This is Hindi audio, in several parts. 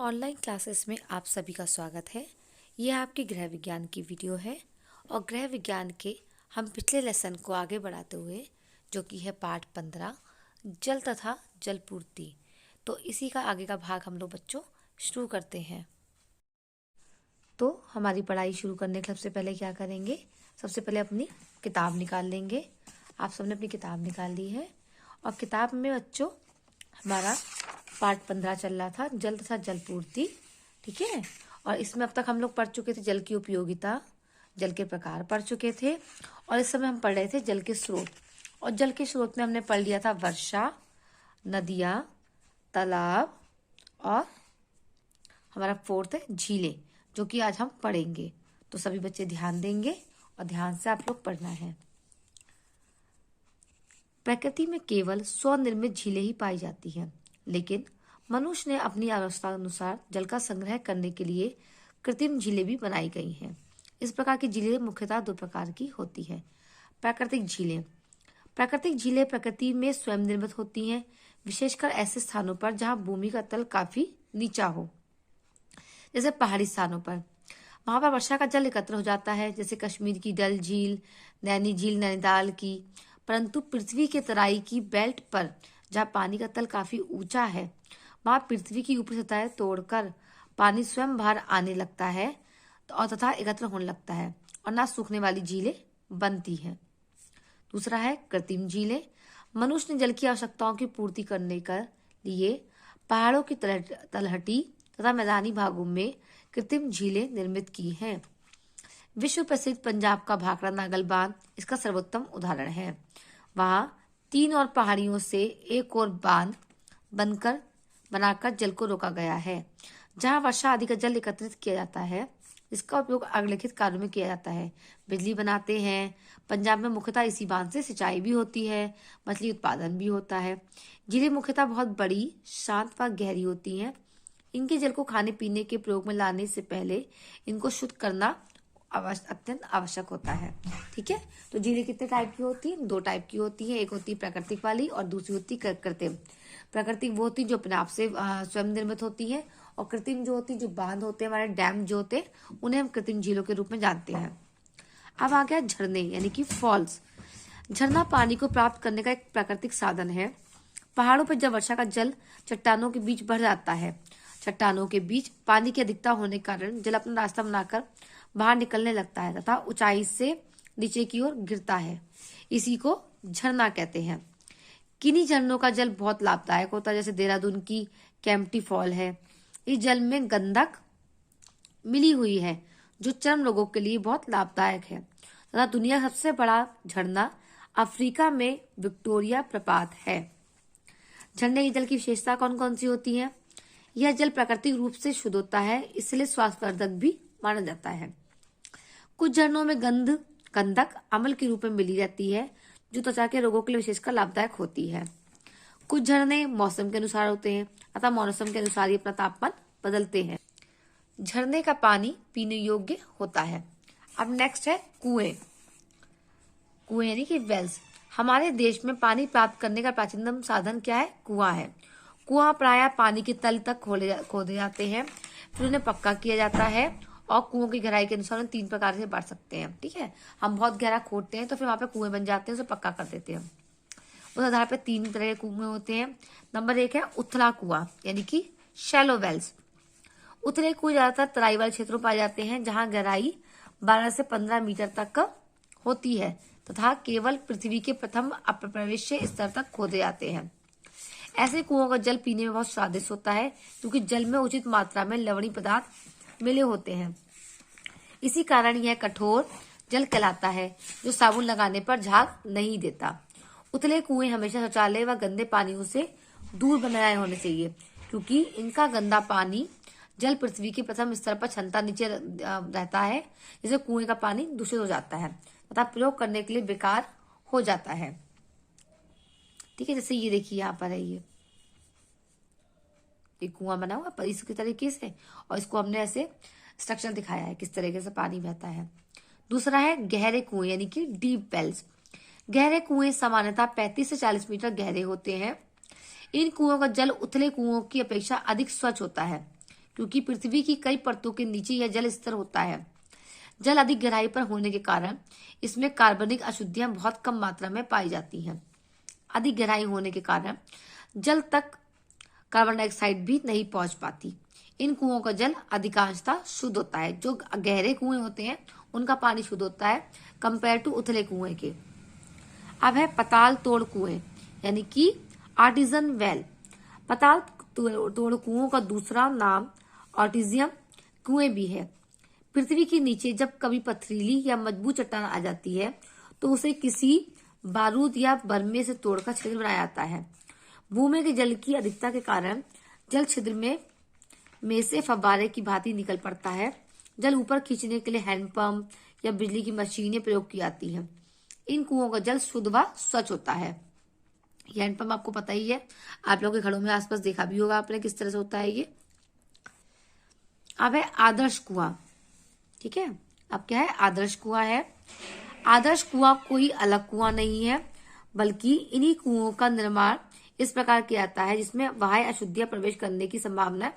ऑनलाइन क्लासेस में आप सभी का स्वागत है। यह आपके गृह विज्ञान की वीडियो है और गृह विज्ञान के हम पिछले लेसन को आगे बढ़ाते हुए जो कि है पाठ 15 जल तथा जलपूर्ति, तो इसी का आगे का भाग हम लोग बच्चों शुरू करते हैं। तो हमारी पढ़ाई शुरू करने के सबसे पहले क्या करेंगे, सबसे पहले अपनी किताब निकाल लेंगे। आप सबने अपनी किताब निकाल ली है और किताब में बच्चों हमारा पाठ 15 चल रहा था, जल तथा जलपूर्ति। ठीक है, और इसमें अब तक हम लोग पढ़ चुके थे जल की उपयोगिता, जल के प्रकार पढ़ चुके थे और इस समय हम पढ़ रहे थे जल के स्रोत। और जल के स्रोत में हमने पढ़ लिया था वर्षा, नदियाँ, तालाब और हमारा फोर्थ है झीलें, जो कि आज हम पढ़ेंगे। तो सभी बच्चे ध्यान देंगे और ध्यान से आप लोग पढ़ना है। प्रकृति में केवल स्वनिर्मित झीलें ही पाई जाती हैं, लेकिन मनुष्य ने अपनी आवश्यकता अनुसार जल का संग्रह करने के लिए कृत्रिम झीलें भी बनाई गई हैं। इस प्रकार की झीलें मुख्यतः दो प्रकार की होती है। प्राकृतिक झीलें। प्राकृतिक झीलें प्रकृति में स्वयं निर्मित होती हैं, विशेषकर ऐसे स्थानों पर जहां भूमि का तल काफी नीचा हो, जैसे पहाड़ी स्थानों पर। वहां पर वर्षा का जल एकत्र हो जाता है, जैसे कश्मीर की डल झील, नैनी झील नैनीताल की। परंतु पृथ्वी के तराई की बेल्ट पर जहाँ पानी का तल काफी ऊंचा है, वहां पृथ्वी की ऊपरी सतह तोड़कर पानी स्वयं बाहर आने लगता है और तथा एकत्र होने लगता है और ना सूखने वाली झीलें बनती हैं। दूसरा है कृत्रिम झीलें। मनुष्य ने जल की आवश्यकताओं की पूर्ति करने के लिए पहाड़ों की तलहटी तथा मैदानी भागों में कृत्रिम झीलें निर्मित की हैं। विश्व प्रसिद्ध पंजाब का भाखड़ा नागल बांध इसका सर्वोत्तम उदाहरण है। वहां 3 और पहाड़ियों से एक और बांध बनाकर जल को रोका गया है। जहां वर्षा आदि का जल एकत्रित किया जाता है, इसका उपयोग अग्निलिखित कार्यों में किया जाता है। बिजली बनाते हैं। पंजाब में मुख्यतः इसी बांध से सिंचाई भी होती है, मछली उत्पादन भी होता है। झीलें मुख्यतः बहुत बड़ी, शांत व गहरी होती हैं। इनके जल को खाने पीने के प्रयोग में लाने से पहले इनको शुद्ध करना अत्यंत आवश्यक होता है। ठीक है, तो झीलें कितने टाइप की होती हैं? 2 टाइप की होती है। एक होती है प्राकृतिक वाली और दूसरी होती है कृत्रिम। प्राकृतिक वो होती है जो अपने आप से स्वयं निर्मित होती है, और कृत्रिम जो होती है, जो बांध होते हैं हमारे, डैम जो होते हैं, उन्हें हम कृत्रिम झीलों के रूप में जानते हैं। अब आ गया झरने यानी कि फॉल्स। झरना पानी को प्राप्त करने का एक प्राकृतिक साधन है। पहाड़ों पर जब वर्षा का जल चट्टानों के बीच बढ़ जाता है, चट्टानों के बीच पानी की अधिकता होने के कारण जल अपना रास्ता बनाकर बाहर निकलने लगता है तथा ऊंचाई से नीचे की ओर गिरता है। इसी को झरना कहते हैं। किन्हीं झरनों का जल बहुत लाभदायक होता है, जैसे देहरादून की कैंपटी फॉल है। इस जल में गंधक मिली हुई है, जो चर्म रोगों के लिए बहुत लाभदायक है। तथा दुनिया का सबसे बड़ा झरना अफ्रीका में विक्टोरिया प्रपात है। झरने के जल की विशेषता कौन कौन सी होती है? यह जल प्राकृतिक रूप से शुद्ध होता है, इसलिए स्वास्थ्यवर्धक भी माना जाता है। कुछ झरनों में गंधक अम्ल के रूप में मिली रहती है, जो त्वचा के रोगों के लिए विशेषकर लाभदायक होती है। कुछ झरने मौसम के अनुसार होते हैं, अतः मौसम के अनुसार ही अपना तापमान बदलते हैं। झरने का पानी पीने योग्य होता है। अब नेक्स्ट है कुएं। कुएं यानी कि वेल्स। हमारे देश में पानी प्राप्त करने का प्राचीनतम साधन क्या है? कुआं है। कुआं प्रायः पानी के तल तक खोदे जाते हैं, फिर उन्हें पक्का किया जाता है और कुओं की गहराई के अनुसार 3 प्रकार से बढ़ सकते हैं। ठीक है, हम बहुत गहरा खोदते हैं तो फिर वहां पे कुएं बन जाते हैं, उसे पक्का कर देते हैं। उस आधार पे 3 तरह के कुएं होते हैं। नंबर 1 है उथला कुआं यानी कि शैलो वेल्स। उथले कुएं ज्यादातर तराई वाले क्षेत्रों में पाए जाते हैं, जहां गहराई 12 से 15 मीटर तक होती है तथा केवल पृथ्वी के प्रथम अप्रवेश स्तर तक खोदे जाते हैं। ऐसे कुओं का जल पीने में बहुत स्वादिष्ट होता है, क्योंकि जल में उचित मात्रा में लवणीय पदार्थ मिले होते हैं। इसी कारण यह कठोर जल कहलाता है, जो साबुन लगाने पर झाग नहीं देता। उथले कुएं हमेशा शौचालय व गंदे पानियों से दूर बनाए होने चाहिए, क्योंकि इनका गंदा पानी जल पृथ्वी के प्रथम स्तर पर क्षमता नीचे रहता है, जिससे कुएं का पानी दूषित हो जाता है तथा प्रयोग करने के लिए बेकार हो जाता है। ठीक है, जैसे ये देखिए यहाँ पर है, ये कुआं बना हुआ पर इसके तरीके से, और इसको हमने ऐसे स्ट्रक्चर दिखाया है किस तरीके से पानी बहता है। दूसरा है गहरे कुएं यानी कि डीप वेल्स। गहरे कुएं सामान्यतः 35 से 40 मीटर गहरे होते हैं। इन कुओं का जल उथले कुओं की अपेक्षा अधिक स्वच्छ होता है, क्योंकि पृथ्वी की कई परतों के नीचे यह जल स्तर होता है। जल अधिक गहराई पर होने के कारण इसमें कार्बनिक अशुद्धियां बहुत कम मात्रा में पाई जाती हैं। अधिक गहराई होने के कारण जल तक कार्बन डाइऑक्साइड भी नहीं पहुंच पाती। इन कुओं का जल अधिकांशतः शुद्ध होता है। जो गहरे कुएं होते हैं उनका पानी शुद्ध होता है कंपेयर टू उथले कुएं के। अब है पताल तोड़ कुएं, यानी कि आर्टिजन वेल। पताल तोड़ कुओं का दूसरा नाम आर्टिजियम कुएं भी है। पृथ्वी के नीचे जब कभी पथरीली या मजबूत चट्टान आ जाती है तो उसे किसी बारूद या बर्मे से तोड़कर छिद्र बनाया जाता है। भूमि के जल की अधिकता के कारण जल छिद्र में से फव्वारे की भांति निकल पड़ता है। जल ऊपर खींचने के लिए हैंडपंप या बिजली की मशीनें प्रयोग की जाती हैं। इन कुओं का जल शुद्ध व स्वच्छ होता है। ये हैंडपंप आपको पता ही है, आप लोगों के घरों में आसपास देखा भी होगा आपने किस तरह से होता है ये। अब है आदर्श कुआं। ठीक है, अब क्या है, आदर्श कुआं है। आदर्श कुआं कोई अलग कुआं नहीं है, बल्कि इन्हीं कुओं का निर्माण इस प्रकार किया जाता है जिसमें बाह्य अशुद्धियां प्रवेश करने की संभावना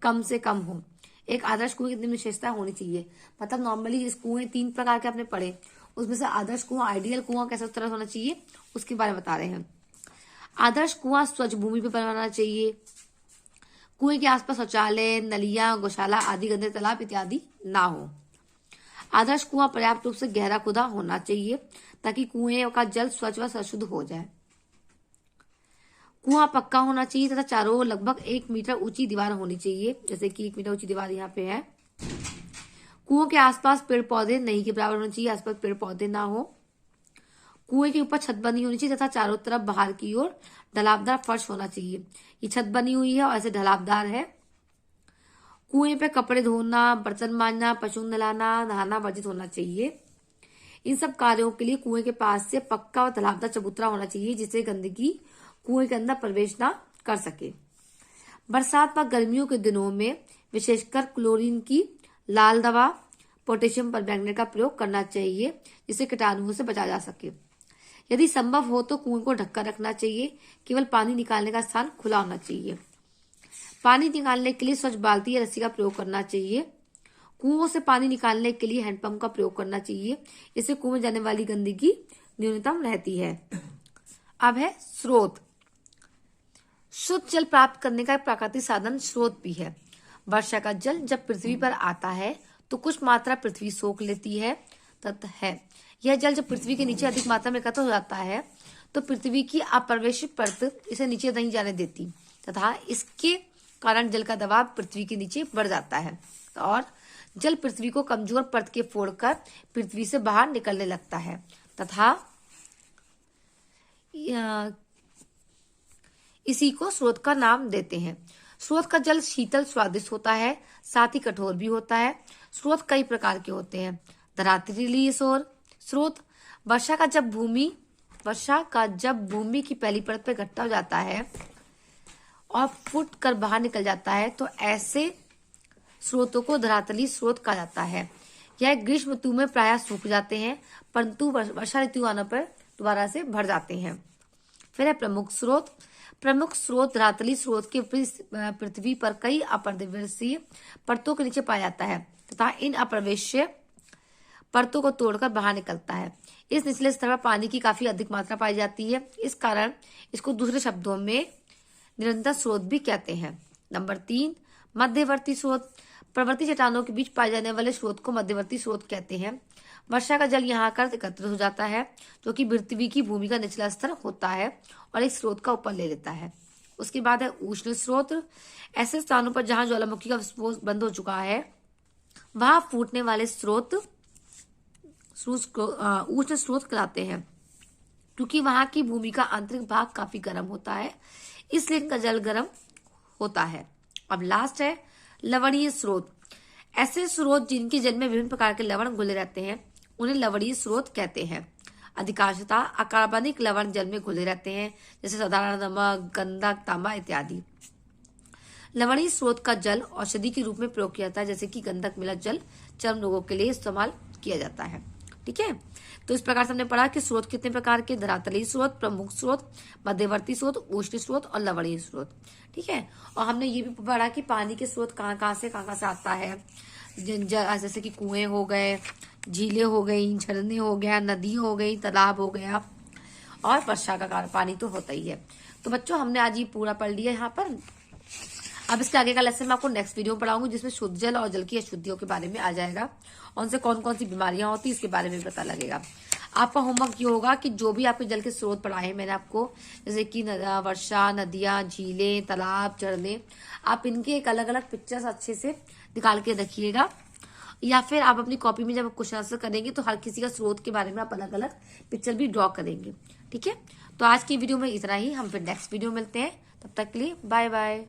कम से कम हो। एक आदर्श कुएं की कितनी विशेषता होनी चाहिए, मतलब नॉर्मली इस कुएं 3 प्रकार के आपने पढ़े, उसमें से आदर्श कुआं, आइडियल कुआं कैसा तरह होना चाहिए उसके बारे में बता रहे हैं। आदर्श कुआं स्वच्छ भूमि पर बनवाना चाहिए। कुएं के आसपास शौचालय, नलियां, गौशाला आदि गंदे तालाब इत्यादि ना हो। आदर्श कुआं पर्याप्त रूप से गहरा खुदा होना चाहिए ताकि कुएं का जल स्वच्छ व शुद्ध हो जाए। कुआं पक्का होना चाहिए तथा चारों ओर लगभग 1 मीटर ऊंची दीवार होनी चाहिए, जैसे कि 1 मीटर ऊंची दीवार यहाँ पे है। कुओं के आसपास पेड़ पौधे नहीं के बराबर होने चाहिए, आसपास पेड़ पौधे ना हो। कुएं के ऊपर छत बनी होनी चाहिए तथा चारों तरफ बाहर की ओर ढलाबदार फर्श होना चाहिए। ये छत बनी हुई है और ऐसे ढलाबदार है। कुएं पे कपड़े धोना, बर्तन मांजना, पशु नहलाना, नहाना वर्जित होना चाहिए। इन सब कार्यों के लिए कुएं के पास से पक्का और ढलाबदार चबूतरा होना चाहिए जिससे गंदगी कुएं के अंदर प्रवेश ना कर सके। बरसात व गर्मियों के दिनों में विशेषकर क्लोरीन की लाल दवा, पोटेशियम परमैंगनेट का प्रयोग करना चाहिए जिससे कीटाणुओं से बचा जा सके। यदि संभव हो तो कुएं को ढककर रखना चाहिए। केवल पानी निकालने का स्थान खुला होना चाहिए। पानी निकालने के लिए स्वच्छ बाल्टी या रस्सी का प्रयोग करना चाहिए। कुओं से पानी निकालने के लिए हैंडपंप का प्रयोग करना चाहिए। इससे कुएं में जाने वाली गंदगी न्यूनतम रहती है। अब है स्रोत। शुद्ध जल प्राप्त करने का एक प्राकृतिक साधन स्रोत भी है। वर्षा का जल जब पृथ्वी पर आता है तो कुछ मात्रा पृथ्वी सोख लेती है है। यह जल जब पृथ्वी के नीचे अधिक मात्रा में एकत्र हो जाता है तो पृथ्वी की अप्रवेशित परत इसे नीचे नहीं जाने देती तथा इसके कारण जल का दबाव पृथ्वी के नीचे बढ़ जाता है और जल पृथ्वी को कमजोर परत के फोड़कर पृथ्वी से बाहर निकलने लगता है तथा इसी को स्रोत का नाम देते हैं। स्रोत का जल शीतल स्वादिष्ट होता है, साथ ही कठोर भी होता है। स्रोत कई प्रकार के होते हैं। धरातलीय स्रोत। वर्षा का जब भूमि की पहली परत पर इकट्ठा हो जाता है और फूट कर बाहर निकल जाता है तो ऐसे स्रोतों को धरातलीय स्रोत कहा जाता है। यह ग्रीष्म ऋतु में प्रायः सूख जाते हैं परंतु वर्षा ऋतु आने पर दोबारा से भर जाते हैं। फिर है प्रमुख स्रोत। प्रमुख स्रोत धरातलीय स्रोत के पृथ्वी पर कई अप्रवेशीय परतों के नीचे पाया जाता है तथा इन अप्रवेश्य परतों को तोड़कर बाहर निकलता है। इस निचले स्तर पर पानी की काफी अधिक मात्रा पाई जाती है, इस कारण इसको दूसरे शब्दों में निरंतर स्रोत भी कहते हैं। नंबर 3, मध्यवर्ती स्रोत। प्रवर्ती चट्टानों के बीच पाए जाने वाले स्रोत को मध्यवर्ती स्रोत कहते हैं। वर्षा का जल यहाँ आकर एकत्रित हो जाता है जो कि पृथ्वी की भूमि का निचला स्तर होता है और एक स्रोत का ऊपर ले लेता है। उसके बाद है उष्ण स्रोत। ऐसे स्थानों पर जहां ज्वालामुखी का विस्फोट बंद हो चुका है वहां फूटने वाले स्रोत उष्ण स्रोत कहलाते हैं क्योंकि वहां की भूमि का आंतरिक भाग काफी गर्म होता है, इसलिए इनका जल गर्म होता है। अब लास्ट है लवणीय स्रोत। ऐसे स्रोत जिनके जल में विभिन्न प्रकार के लवण घुले रहते हैं उन्हें लवणीय स्रोत कहते हैं। अधिकांशतः अकार्बनिक लवण जल में घुले रहते हैं जैसे साधारण नमक, गंधक, तांबा इत्यादि। लवणीय स्रोत का जल औषधि के रूप में प्रयोग किया जाता है, जैसे कि गंधक मिला जल चर्म रोगों के लिए इस्तेमाल किया जाता है। ठीक है, तो इस प्रकार से हमने पढ़ा कि स्रोत कितने प्रकार के, धरातलीय स्रोत, प्रमुख स्रोत, मध्यवर्ती स्रोत, उष्ण स्रोत और लवणीय स्रोत। ठीक है। और हमने ये भी पढ़ा कि पानी के स्रोत कहाँ से आता है, जैसे कि कुएं हो गए, झीलें हो गई, झरने हो गया, नदी हो गई, तालाब हो गया, और वर्षा का पानी तो होता ही है। तो बच्चों हमने आज ये पूरा पढ़ लिया यहाँ पर। अब इसके आगे का लेसन मैं आपको नेक्स्ट वीडियो में पढ़ाऊंगी, जिसमें शुद्ध जल और जल की अशुद्धियों के बारे में आ जाएगा, और उनसे कौन कौन सी बीमारियां होती है इसके बारे में पता लगेगा। आपका होमवर्क ये होगा कि जो भी आपके जल के स्रोत पढ़ाए हैं मैंने आपको, जैसे कि वर्षा, नदियां, झीलें, तालाब, झरने, आप इनके एक अलग अलग पिक्चर्स अच्छे से निकाल के रखिएगा, या फिर आप अपनी कॉपी में जब क्वेश्चन आंसर करेंगे तो हर किसी का स्रोत के बारे में आप अलग अलग पिक्चर भी ड्रॉ करेंगे। ठीक है। तो आज की वीडियो में इतना ही, हम फिर नेक्स्ट वीडियो मिलते हैं, तब तक के लिए बाय बाय।